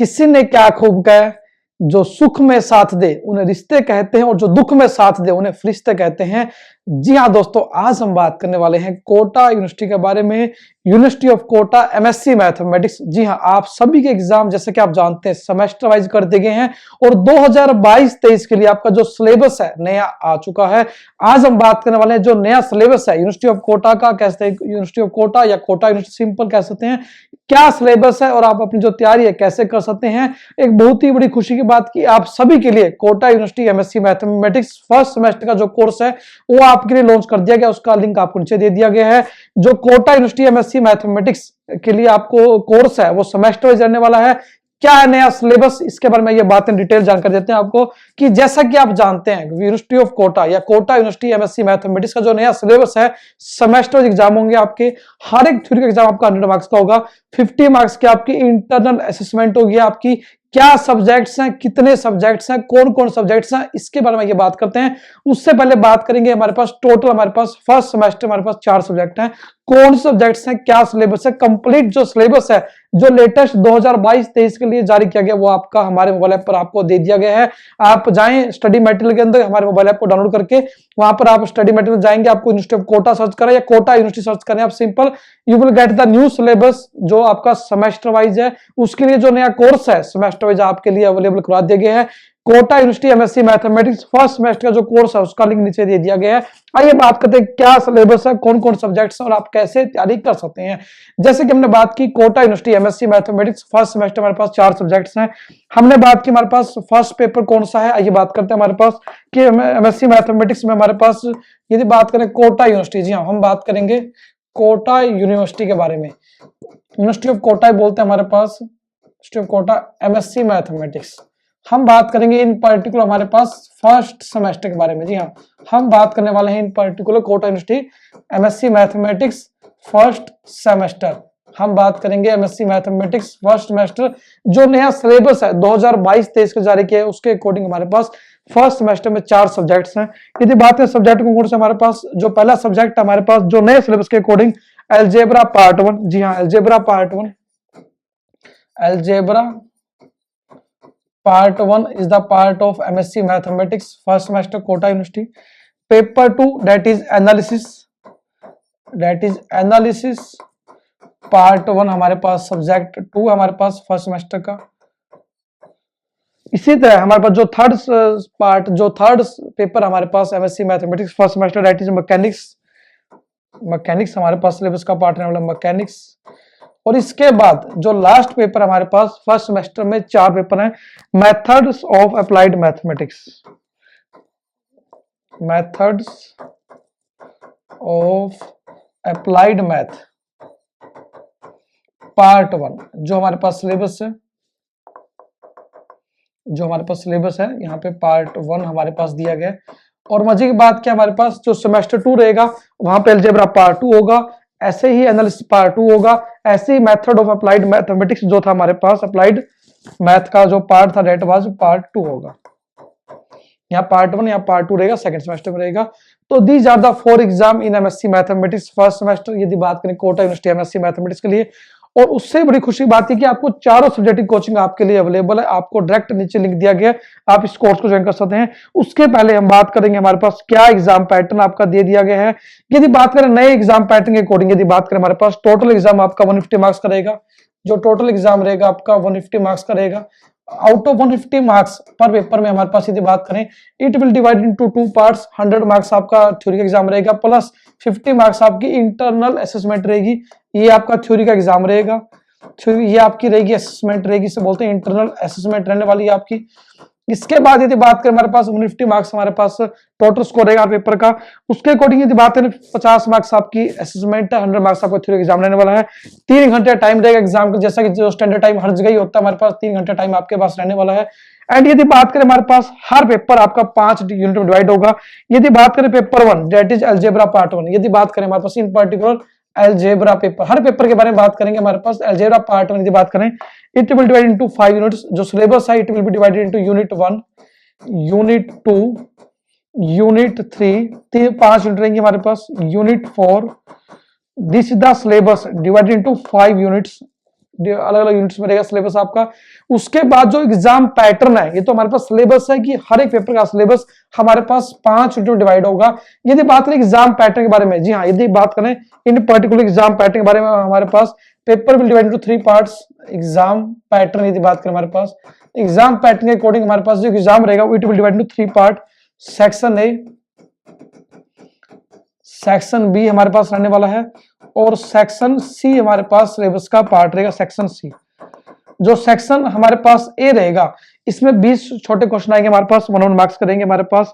किसी ने क्या खूब कहा, जो सुख में साथ दे उन्हें रिश्ते कहते हैं और जो दुख में साथ दे उन्हें फरिश्ते कहते हैं। जी हाँ दोस्तों, आज हम बात करने वाले हैं कोटा यूनिवर्सिटी के बारे में। University of Kota MSc mathematics. जी हाँ, आप सभी के एग्जाम जैसे कि आप जानते हैं सेमेस्टर वाइज कर दिए गए हैं और 2022-23 के लिए आपका जो सिलेबस है नया आ चुका है। आज हम बात करने वाले हैं जो नया सिलेबस है यूनिवर्सिटी ऑफ कोटा का, कहते हैं यूनिवर्सिटी ऑफ कोटा या कोटा यूनिवर्सिटी सिंपल कह सकते हैं, क्या सिलेबस है और आप अपनी जो तैयारी है कैसे कर सकते हैं। एक बहुत ही बड़ी खुशी की बात की आप सभी के लिए Kota university MSc mathematics first semester का जो कोर्स है वो आपके लिए लॉन्च कर दिया गया, उसका लिंक आपको नीचे दे दिया गया है। जो कोटा यूनिवर्सिटी एमएससी मैथमेटिक्स के लिए आपको कोर्स है वो सेमेस्टर वाइज रहने वाला है। क्या है नया सिलेबस, इसके बारे में ये बातें डिटेल जानकारी देते हैं आपको कि जैसा कि आप जानते हैं यूनिवर्सिटी ऑफ कोटा या कोटा यूनिवर्सिटी एमएससी मैथमेटिक्स का जो नया सिलेबस है, सेमेस्टर एग्जाम होंगे आपके। हर एक थ्योरी का एग्जाम आपका 100 मार्क्स का होगा, 50 मार्क्स की आपकी इंटरनल असेसमेंट होगी आपकी। क्या सब्जेक्ट्स हैं, कितने सब्जेक्ट्स हैं, कौन कौन सब्जेक्ट्स हैं, इसके बारे में ये बात करते हैं। उससे पहले बात करेंगे हमारे पास टोटल हमारे पास फर्स्ट सेमेस्टर हमारे पास 4 सब्जेक्ट हैं, कौन से सब्जेक्ट्स हैं, क्या सिलेबस है, कंप्लीट जो सिलेबस है जो लेटेस्ट 2022-23 के लिए जारी किया गया वो आपका हमारे मोबाइल ऐप पर आपको दे दिया गया है। आप जाएं स्टडी मटेरियल के अंदर, हमारे मोबाइल ऐप को डाउनलोड करके वहां पर आप स्टडी मटेरियल जाएंगे, आपको यूनिवर्सिटी ऑफ कोटा सर्च करें या कोटा यूनिवर्सिटी सर्च करें आप simple, you will get the new syllabus जो आपका सेमेस्टर वाइज है। उसके लिए जो नया कोर्स है सेमेस्टर वाइज आपके लिए अवेलेबल करवा दिया गया है। Kota university MSc mathematics first semester का जो कोर्स है उसका लिंक नीचे दे दिया गया है। आइए बात करते हैं क्या सिलेबस है, कौन कौन सब्जेक्ट्स हैं और आप कैसे तैयारी कर सकते हैं। जैसे कि हमने बात की Kota university MSc mathematics first semester हमारे पास 4 सब्जेक्ट्स हैं। हमने बात की हमारे पास फर्स्ट पेपर कौन सा है, आइए बात करते हैं हमारे पास कि एमएससी मैथमेटिक्स में हमारे पास यदि बात करें कोटा यूनिवर्सिटी, जी हाँ हम बात करेंगे कोटा यूनिवर्सिटी के बारे में। यूनिवर्सिटी ऑफ कोटा बोलते हैं हमारे पास, university of Kota MSc mathematics. हम बात करेंगे इन पर्टिकुलर हमारे पास फर्स्ट सेमेस्टर के बारे में। जी हाँ, हम बात करने वाले हैं in particular Kota university MSc mathematics first semester. हम बात करेंगे एमएससी मैथमेटिक्स फर्स्ट सेमेस्टर जो नया सिलेबस है 2022-23 का जारी किया है उसके अकॉर्डिंग हमारे पास फर्स्ट सेमेस्टर में 4 सब्जेक्ट्स हैं। यदि बात करें सब्जेक्ट कौन से हमारे पास, जो पहला सब्जेक्ट हमारे पास जो नए सिलेबस के अकॉर्डिंग अलजेब्रा पार्ट 1। जी हाँ, algebra part 1, algebra Part 1 is the part of MSc Mathematics first semester Kota University. Paper 2 that is analysis, Part 1 हमारे पास सब्जेक्ट 2 हमारे पास फर्स्ट सेमेस्टर का। इसी तरह हमारे पास जो थर्ड पेपर हमारे पास MSc Mathematics first semester that is mechanics हमारे पास सिलेबस का पार्ट रहने वाला मैकेनिक्स। और इसके बाद जो लास्ट पेपर हमारे पास फर्स्ट सेमेस्टर में 4 पेपर हैं, methods of applied mathematics, methods of applied math part 1 जो हमारे पास सिलेबस है, यहाँ पे पार्ट 1 हमारे पास दिया गया। और मजे की बात क्या हमारे पास जो सेमेस्टर 2 रहेगा वहां पे अलजेब्रा पार्ट 2 होगा, ऐसे ही एनालिसिस पार्ट 2 होगा, ऐसे ही मेथड ऑफ अप्लाइड मैथमेटिक्स जो था हमारे पास अप्लाइड मैथ का जो पार्ट था डेट वाज पार्ट 2 होगा। यहाँ पार्ट 1 यहाँ पार्ट 2 रहेगा, सेकंड सेमेस्टर में रहेगा। तो these are the 4 exam in MSc mathematics first semester यदि बात करें कोटा यूनिवर्सिटी एमएससी मैथमेटिक्स के लिए। और उससे बड़ी खुशी बात है कि आपको चारों सब्जेक्ट की कोचिंग आपके लिए अवेलेबल है, आपको डायरेक्ट नीचे लिंक दिया गया, आप इस कोर्स को ज्वाइन कर सकते हैं। उसके पहले हम बात करेंगे हमारे पास क्या एग्जाम पैटर्न आपका दे दिया गया है। यदि बात करें नए एग्जाम पैटर्न के अकॉर्डिंग, यदि बात करें हमारे पास टोटल एग्जाम आपका 150 मार्क्स का रहेगा। जो टोटल एग्जाम रहेगा आपका 150 मार्क्स का रहेगा। आउट ऑफ 150 मार्क्स पर पेपर में हमारे पास यदि बात करें it will divide into 2 parts. 100 marks आपका थ्योरी का एग्जाम रहेगा प्लस 50 मार्क्स आपकी इंटरनल असेसमेंट रहेगी। ये आपका थ्योरी का एग्जाम रहेगा, ये आपकी रहेगी असेसमेंट रहेगी, इसे बोलते हैं इंटरनल असेसमेंट रहने वाली है आपकी। इसके बाद यदि बात करें हमारे पास 150 मार्क्स हमारे पास टोटल स्कोर रहेगा पेपर का। उसके अकॉर्डिंग यदि बात करें 50 मार्क्स आपकी असेसमेंट है, 100 मार्क्स आपका थ्योरी एग्जाम रहने वाला है। 3 घंटे टाइम रहेगा एग्जाम का, जैसा कि जो स्टैंडर्ड टाइम हर जगह ही होता है हमारे पास 3 घंटे टाइम आपके पास रहने वाला है। एंड यदि बात करें हमारे पास हर पेपर आपका 5 यूनिट में डिवाइड होगा। यदि बात करें paper 1 that is algebra part 1, यदि बात करें हमारे पास इन पर्टिकुलर अलजेब्रा पेपर, हर पेपर के बारे में बात करेंगे हमारे पास अलजेब्रा पार्ट 1 यदि बात करें it will divide into 5 units. जो सिलेबस है it will be divided into unit 1, unit 2, unit 3, 5 unit रहेंगे हमारे पास, unit 4। This is the syllabus divided into 5 units. अलग अलग यूनिट्स में रहेगा सिलेबस आपका। उसके बाद जो एग्जाम पैटर्न है, ये तो हमारे पास सिलेबस है कि हर एक पेपर का सिलेबस हमारे पास 5 यूनिट में डिवाइड होगा। यदि बात करें एग्जाम पैटर्न के बारे में, जी हाँ, यदि बात करें इन पर्टिकुलर एग्जाम पैटर्न के बारे में, हमारे पास paper will divide into 3 parts. Exam pattern यदि बात करें हमारे पास एग्जाम पैटर्न के अकॉर्डिंग हमारे पास जो एग्जाम रहेगा it will divide into 3 part. Section A, section B हमारे पास रहने वाला है और सेक्शन सी हमारे पास सिलेबस का पार्ट रहेगा। सेक्शन सी, जो सेक्शन हमारे पास ए रहेगा इसमें 20 छोटे क्वेश्चन आएंगे हमारे पास, 1 मार्क्स करेंगे हमारे पास।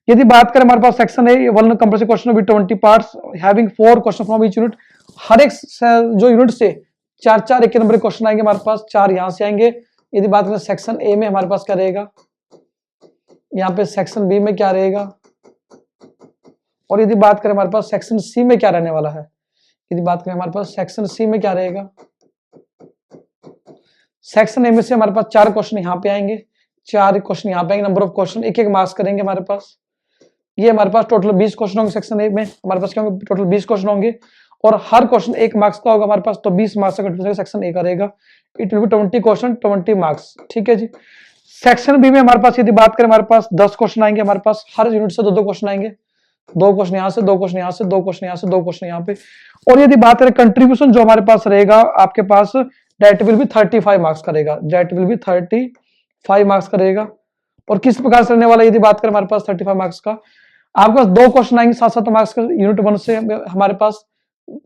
यदि बात करें हमारे पास section A, 1 compulsory question with 20 parts having 4 question from each unit. हर एक जो यूनिट से 4 एक नंबर के क्वेश्चन आएंगे हमारे पास, 4 यहां से आएंगे। यदि बात करें सेक्शन ए में हमारे पास क्या रहेगा, यहाँ पे सेक्शन बी में क्या रहेगा, और यदि बात करें हमारे पास सेक्शन सी में क्या रहने वाला है, यदि बात करें हमारे पास सेक्शन सी में क्या रहेगा, सेक्शन ए में से हमारे पास 4 क्वेश्चन यहाँ पे आएंगे, 4 क्वेश्चन यहाँ पे आएंगे। नंबर ऑफ क्वेश्चन 1 मार्क्स करेंगे हमारे पास। ये हमारे पास टोटल 20 क्वेश्चन होंगे सेक्शन ए में, हमारे पास क्या होंगे, टोटल 20 क्वेश्चन होंगे और हर क्वेश्चन 1 मार्क्स का होगा हमारे पास, तो 20 मार्क्स का सेक्शन ए का रहेगा। It will B 20 question 20 marks, ठीक है जी। सेक्शन बी में हमारे पास यदि बात करें हमारे पास 10 क्वेश्चन आएंगे हमारे पास, हर यूनिट से 2 क्वेश्चन आएंगे, 2 क्वेश्चन यहाँ से, 2 क्वेश्चन यहाँ से, 2 क्वेश्चन यहाँ से, 2 क्वेश्चन यहाँ पे। और यदि बात करें कंट्रीब्यूशन जो हमारे पास रहेगा आपके पास, डेट विल बी 35 मार्क्स करेगा, डेट विल बी 35 मार्क्स करेगा। और किस प्रकार से रहने वाला, यदि बात करें हमारे पास 35 मार्क्स का, आपके पास 2 क्वेश्चन आएंगे 7-7 मार्क्स का यूनिट 1 से हमारे पास।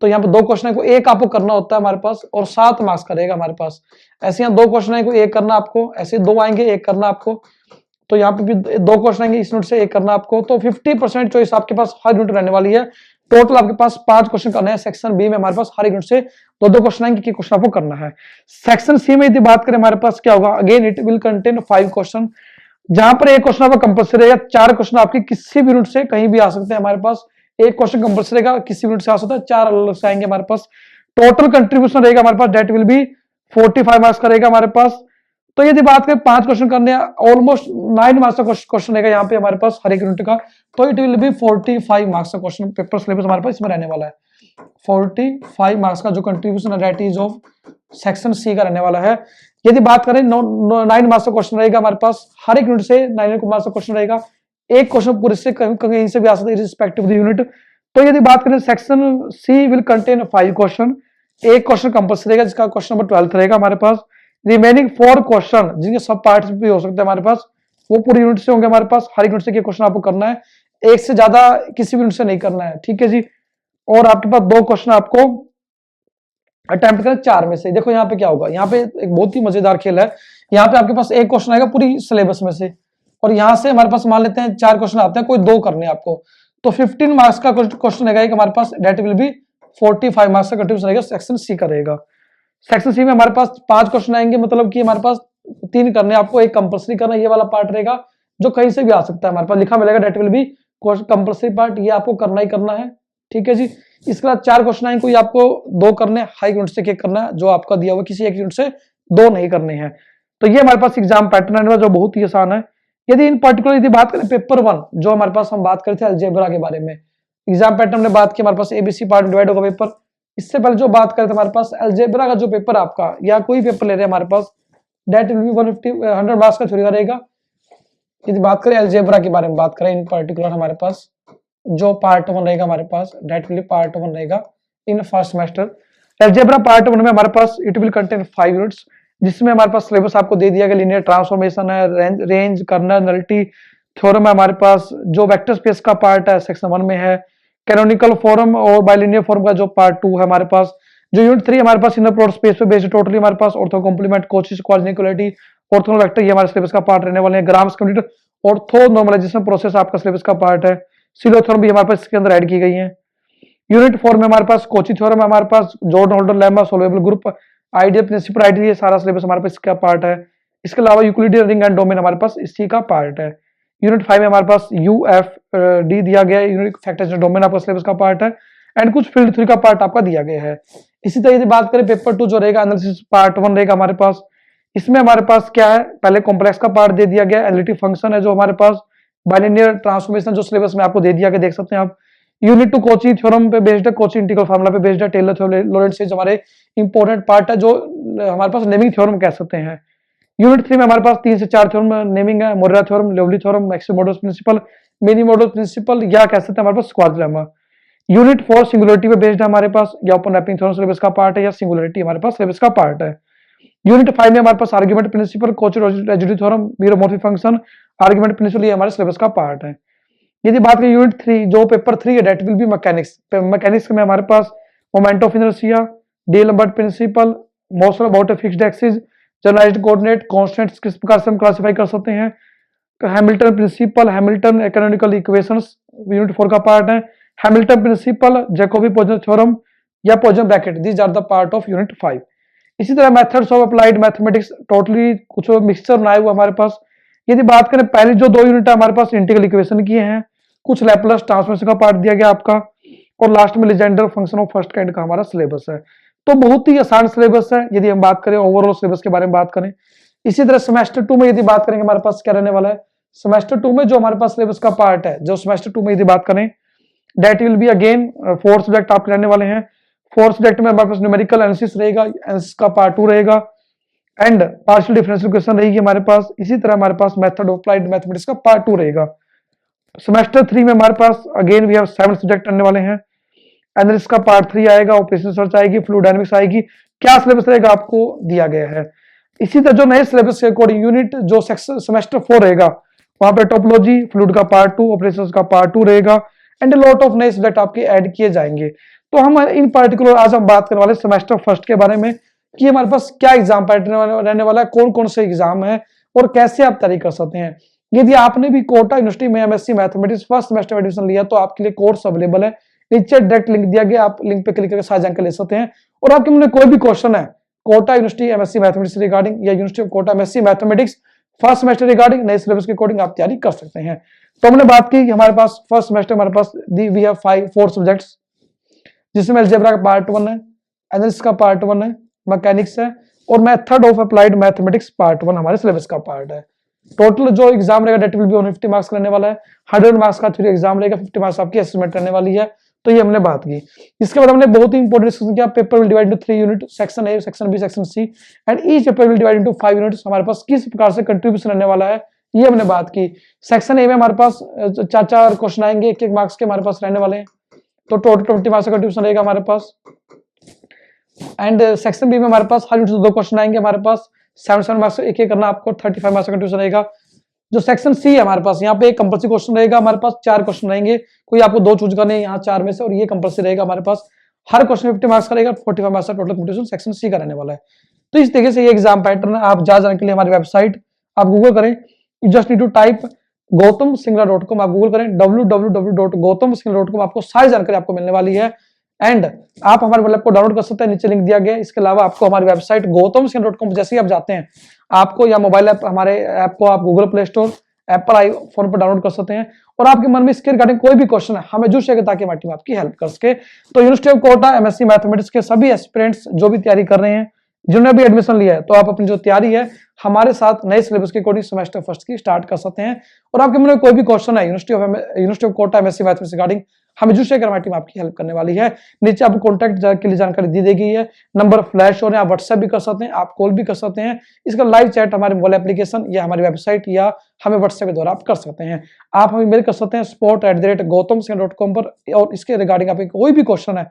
तो यहाँ पे 2 क्वेश्चन को एक आपको करना होता है हमारे पास और 7 मार्क्स करेगा हमारे पास। ऐसे यहाँ 2 क्वेश्चन को एक करना आपको, ऐसे 2 आएंगे एक करना आपको, तो यहाँ पे भी 2 क्वेश्चन आएंगे इस यूनिट से एक करना आपको। तो 50% चॉइस आपके पास हर यूनिट रहने वाली है। टोटल आपके पास 5 क्वेश्चन करने हैं। सेक्शन बी में हमारे पास हर एक यूनिट से 2-2 क्वेश्चन आएंगे, क्वेश्चन आपको करना है। सेक्शन सी में यदि बात करें हमारे पास क्या होगा, again it will contain 5 question, जहां पर एक क्वेश्चन आपका कंपल्सरी रहेगा। 4 क्वेश्चन आपके किसी भी यूनिट से कहीं भी आ सकते हैं हमारे पास, एक क्वेश्चन कंपल्सरी रहेगा, किसी यूनिट से आ सकता है, 4 अलग से आएंगे हमारे पास। टोटल कंट्रीब्यूशन रहेगा हमारे पास, डेट विल बी 45 मार्क्स का रहेगा हमारे पास। तो यदि बात करें 5 क्वेश्चन करने, ऑलमोस्ट 9 मार्क्स का क्वेश्चन रहेगा यहाँ पे हमारे पास हर एक यूनिट का, तो इट विल बी 45 मार्क्स का क्वेश्चन पेपर सिलेबस हमारे पास इसमें रहने वाला है। 45 मार्क्स का जो कंट्रीब्यूशन है that is of section C का रहने वाला है। यदि बात करें 9 मार्क्स का क्वेश्चन रहेगा हमारे पास, हर एक यूनिट से 9 मार्क्स का क्वेश्चन रहेगा। एक क्वेश्चन पूरे से कहीं से भी आ सकता है रिस्पेक्टिव यूनिट। तो यदि बात करें section C will contain 5 question, एक क्वेश्चन कंपल्सरी रहेगा जिसका क्वेश्चन नंबर 12 रहेगा हमारे पास। रिमेनिंग 4 क्वेश्चन जिनके सब पार्ट्स भी हो सकते हैं हमारे पास, वो पूरे यूनिट से होंगे हमारे पास। हर यूनिट से क्वेश्चन आपको करना है, एक से ज्यादा किसी भी यूनिट से नहीं करना है, ठीक है जी। और आपके पास 2 क्वेश्चन आपको अटेम्प्ट करें 4 में से। देखो यहाँ पे क्या होगा, यहाँ पे एक बहुत ही मजेदार खेल है। यहाँ पे आपके पास एक क्वेश्चन आएगा पूरी सिलेबस में से, और यहाँ से हमारे पास मान लेते हैं 4 क्वेश्चन आते हैं, कोई 2 करने आपको, तो 15 मार्क्स का क्वेश्चन रहेगा हमारे पास, डेट विल बी 45 मार्क्स का कंट्रीब्यूशन रहेगा, सेक्शन सी का रहेगा। सेक्शन सी में हमारे पास 5 क्वेश्चन आएंगे, मतलब कि हमारे पास 3 करने, आपको एक कंपल्सरी करना, ये वाला पार्ट रहेगा जो कहीं से भी आ सकता है हमारे पास, लिखा मिलेगा that will be compulsory part, ये आपको करना ही करना है, ठीक है जी। इसके बाद 4 क्वेश्चन आएंगे, कोई आपको 2 करने, हाई यूनिट से एक करना है जो आपका दिया हुआ, किसी एक यूनिट से 2 नहीं करने हैं। तो ये हमारे पास एग्जाम पैटर्न है जो बहुत ही आसान है। यदि इन पर्टिकुलर यदि बात करें पेपर 1 जो हमारे पास हम बात करते थे अलजेब्रा के बारे में, एग्जाम पैटर्न ने बात की हमारे पास एबीसी पार्ट डिवाइड होगा पेपर। इससे पहले जो बात करते हमारे पास अलजेब्रा का जो पेपर आपका या कोई पेपर ले रहे हैं हमारे पास, डेट विल बी 100 मार्क्स का थ्योरी का रहेगा। यदि बात करें अलजेब्रा के बारे में बात करें इन पर्टिकुलर, हमारे पास जो पार्ट 1 रहेगा हमारे पास, डेट विल पार्ट 1 रहेगा in first semester. Algebra part 1 में हमारे पास इट विल कंटेन 5 यूनिट्स, जिसमें हमारे पास सिलेबस आपको दे दिया गया, लीनियर ट्रांसफॉर्मेशन है, रेंज कर्नल नलिटी थ्योरम है हमारे पास, जो वेक्टर स्पेस का पार्ट है सेक्शन 1 में है, कैनोनिकल फॉर्म और बाइलिनियर फॉर्म का जो पार्ट 2 है हमारे पास, जो यूनिट 3 हमारे पास इनर प्रोडक्ट स्पेस पे बेस्ड टोटली हमारे पास orthocomplement Cauchy's quality ortho vector, ये हमारे सिलेबस का पार्ट रहने वाले हैं। Gram's complete orthonormalisation process आपका सिलेबस का पार्ट है। सिलोथ्योरम भी हमारे पास इसके अंदर ऐड की गई है। यूनिट 4 में हमारे पास कोची थ्योरम है हमारे पास, Jordan Holder lemma solvable group ideal principal ideal, ये सारा सिलेबस हमारे पास इसका पार्ट है। इसके अलावा यूक्लिडियन रिंग एंड डोमेन हमारे पास इसी का पार्ट है। यूनिट 5 में हमारे पास UFD दिया गया है, यूनिक फैक्टर्स एंड डोमेन आपका सिलेबस का पार्ट है, एंड कुछ फील्ड थ्योरी का पार्ट आपका दिया गया है। इसी तरह यदि बात करें पेपर 2 जो रहेगा एनालिसिस पार्ट 1 रहेगा हमारे पास, इसमें हमारे पास क्या है, पहले कॉम्प्लेक्स का पार्ट दे दिया गया, एनालिटिक फंक्शन है जो हमारे पास, बाइलिनियर ट्रांसफॉर्मेशन जो सिलेबस में आपको दे दिया गया, देख सकते हैं आप। यूनिट 2 कोची थ्योरम पे बेस्ड है, कोची इंटीग्रल फार्मूला पे बेस्ड है, टेलर थ्योरम लॉरेंट सीरीज हमारे इंपॉर्टेंट पार्ट है जो हमारे पास नेमिंग थ्योरम कह सकते हैं। यूनिट 3 में हमारे पास 3 से 4 थ्योरम नेमिंग है, Morera theorem, Liouville theorem, maximum modulus principle, mini modulus principle, या कह सकते हैं हमारे पास स्क्वायर लेमा। यूनिट 4 सिंगुलरिटी पे बेस्ड है हमारे पास, या ओपनरैपिंग थ्योरम सिलेबस का पार्ट है, या सिंगुलरिटी हमारे पास सिलेबस का पार्ट है। यूनिट 5 में हमारे पास argument principle, Cauchy residue theorem, meromorphic function, argument principle, ये हमारे सिलेबस का पार्ट है। यदि बात करें यूनिट 3 जो पेपर 3 है, that will be mechanics. Mechanics में हमारे पास moment of inertia, d'Alembert principle, motion about a fixed axis, generalised coordinate, constants किस प्रकार से हम क्लासिफाई कर सकते हैं, Hamilton principle, Hamilton canonical equations unit 4 का पार्ट है, Hamilton principle, Jacobi Poisson theorem या Poisson bracket, these are the part of unit 5। इसी तरह methods of applied mathematics, totally कुछ मिक्सचर बनाए हुए हमारे पास। यदि बात करें पहली जो 2 यूनिट है हमारे पास इंटीग्रल इक्वेशन किए हैं, कुछ लैपलास ट्रांसफॉर्मेशन का पार्ट दिया गया आपका, और लास्ट में Legender function of first kind का हमारा सिलेबस है। तो बहुत ही आसान सिलेबस है यदि हम बात करें ओवरऑल सिलेबस के बारे में बात करें। इसी तरह सेमेस्टर 2 में यदि बात करेंगे हमारे पास क्या रहने वाला है, सेमेस्टर 2 में जो हमारे पास सिलेबस का पार्ट है, जो सेमेस्टर 2 में यदि बात करें, that will be again 4 subject आपके रहने वाले हैं। 4 सब्जेक्ट में हमारे पास न्यूमेरिकल एनालिसिस रहेगा, एनालिसिस का पार्ट 2 रहेगा, एंड पार्शियल डिफरेंशियल इक्वेशन रहेगी हमारे पास। इसी तरह हमारे पास मेथड ऑफ अप्लाइड मैथमेटिक्स का पार्ट 2 रहेगा। सेमेस्टर 3 में हमारे पास अगेन वी हैव 7 सब्जेक्ट रहने वाले हैं। एनालिसिस का पार्ट 3 आएगा, ऑपरेशन रिसर्च आएगी, फ्लूइड डायनामिक्स आएगी। क्या सिलेबस रहेगा आपको दिया गया है। इसी तरह जो नए सिलेबस के अकॉर्डिंग यूनिट जो सेमेस्टर 4 रहेगा, वहां पे टोपोलॉजी, फ्लूइड का पार्ट 2, ऑपरेशंस का पार्ट 2 रहेगा, एंड लॉट ऑफ नए सब्जेक्ट आपके ऐड किए जाएंगे। तो हम इन पार्टिकुलर आज हम बात करने वाले सेमेस्टर फर्स्ट के बारे में कि हमारे पास क्या एग्जाम पैटर्न रहने वाला है, कौन कौन से एग्जाम है और कैसे आप तैयारी कर सकते हैं। यदि आपने भी कोटा यूनिवर्सिटी में एमएससी मैथमेटिक्स फर्स्ट सेमेस्टर में एडमिशन लिया तो आपके लिए कोर्स अवेलेबल है, नीचे डायरेक्ट लिंक दिया गया, आप लिंक पे क्लिक करके सारी जानकारी ले सकते हैं। और आपके मन में कोई भी क्वेश्चन है Kota university MSc mathematics regarding या university of Kota MSc mathematics first semester regarding नए सिलेबस के अकॉर्डिंग आप तैयारी कर सकते हैं। तो हमने बात की कि हमारे पास फर्स्ट सेमेस्टर हमारे पास वी हैव 4 सब्जेक्ट्स, जिसमें अलजेब्रा का पार्ट 1 है, एनालिसिस का पार्ट 1 है, मैकेनिक्स है, और method of applied mathematics part 1 हमारे सिलेबस का पार्ट है। टोटल जो एग्जाम रहेगा डेट विल बी 150 मार्क्स रहने वाला है। 100 मार्क्स का थ्योरी एग्जाम रहेगा, 50 मार्क्स आपकी असेसमेंट रहने वाली है। तो ये हमने बात की। इसके बाद हमने बहुत ही इंपॉर्टेंट डिस्कशन किया, paper will divide into 3 unit, section A, section B, section C, and each paper will divide into 5 units. हमारे पास किस प्रकार से कंट्रीब्यूशन रहने वाला है ये हमने बात की। सेक्शन ए में हमारे पास 4 क्वेश्चन आएंगे, 1-1 मार्क्स के हमारे पास रहने वाले हैं, तो टोटल 20 मार्क्स का कंट्रीब्यूशन रहेगा हमारे पास। एंड सेक्शन बी में हमारे पास हर यूनिट से 2 क्वेश्चन आएंगे हमारे पास, 7 मार्क्स एक एक करना आपको, 35 मार्क्स का कंट्रीब्यूशन रहेगा। जो सेक्शन सी है हमारे पास, यहाँ पे एक कंपल्सरी क्वेश्चन रहेगा हमारे पास, 4 क्वेश्चन रहेंगे, कोई आपको 2 चूज करने हैं यहाँ 4 में से, और ये कंपल्सरी रहेगा हमारे पास। हर क्वेश्चन 50 मार्क्स का रहेगा, 45 मार्क्स का टोटल कंपटीशन सेक्शन सी का रहने वाला है। तो इस तरीके से ये एग्जाम पैटर्न है। आप जा जाने के लिए हमारी वेबसाइट आप गूगल करें, you just need to type gautamsingla.com, आप गूगल करें www.gautamsingla.com, आपको सारी जानकारी आपको मिलने वाली है। एंड आप हमारे वेब को डाउनलोड कर सकते हैं, नीचे लिंक दिया गया है। इसके अलावा आपको हमारी वेबसाइट gautamsingla.com जैसे ही आप जाते हैं आपको या मोबाइल ऐप, हमारे ऐप को आप Google play store, Apple iPhone पर डाउनलोड कर सकते हैं। और आपके मन में इसके रिगार्डिंग कोई भी क्वेश्चन है हमें जरूर शेयर करें ताकि हमारी टीम आपकी हेल्प कर सके। तो university of Kota MSc mathematics के सभी एस्पिरेंट्स जो भी तैयारी कर रहे हैं, जिन्होंने भी एडमिशन लिया है, तो आप अपनी जो तैयारी है हमारे साथ नए सिलेबस के अकॉर्डिंग सेमेस्टर फर्स्ट की स्टार्ट कर सकते हैं। और आपके मन में कोई भी क्वेश्चन है university of Kota MSc mathematics regarding, हमें जरूर शेयर करें, हमारी टीम आपकी हेल्प करने वाली है। नीचे आपको कॉन्टैक्ट के लिए जानकारी दी गई है, नंबर फ्लैश हो रहे हैं, आप व्हाट्सएप भी कर सकते हैं, आप कॉल भी कर सकते हैं। इसका लाइव चैट हमारे मोबाइल एप्लीकेशन या हमारी वेबसाइट या हमें व्हाट्सएप के द्वारा आप कर सकते हैं। आप हमें मेल कर सकते हैं support@gautamsingla.com पर। और इसके रिगार्डिंग आप कोई भी क्वेश्चन है,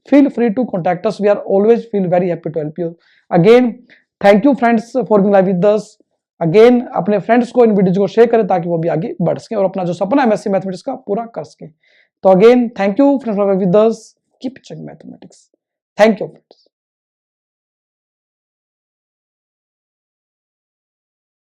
feel free to contact us, we are always feel very happy to help you. Again thank you friends for being live with us. Again अपने फ्रेंड्स को इन वीडियोज को शेयर करें ताकि वो भी आगे बढ़ सके और अपना जो सपना है एमएससी मैथमेटिक्स का पूरा कर सके। तो again thank you friends for with us, keep checking mathematics. Thank you friends.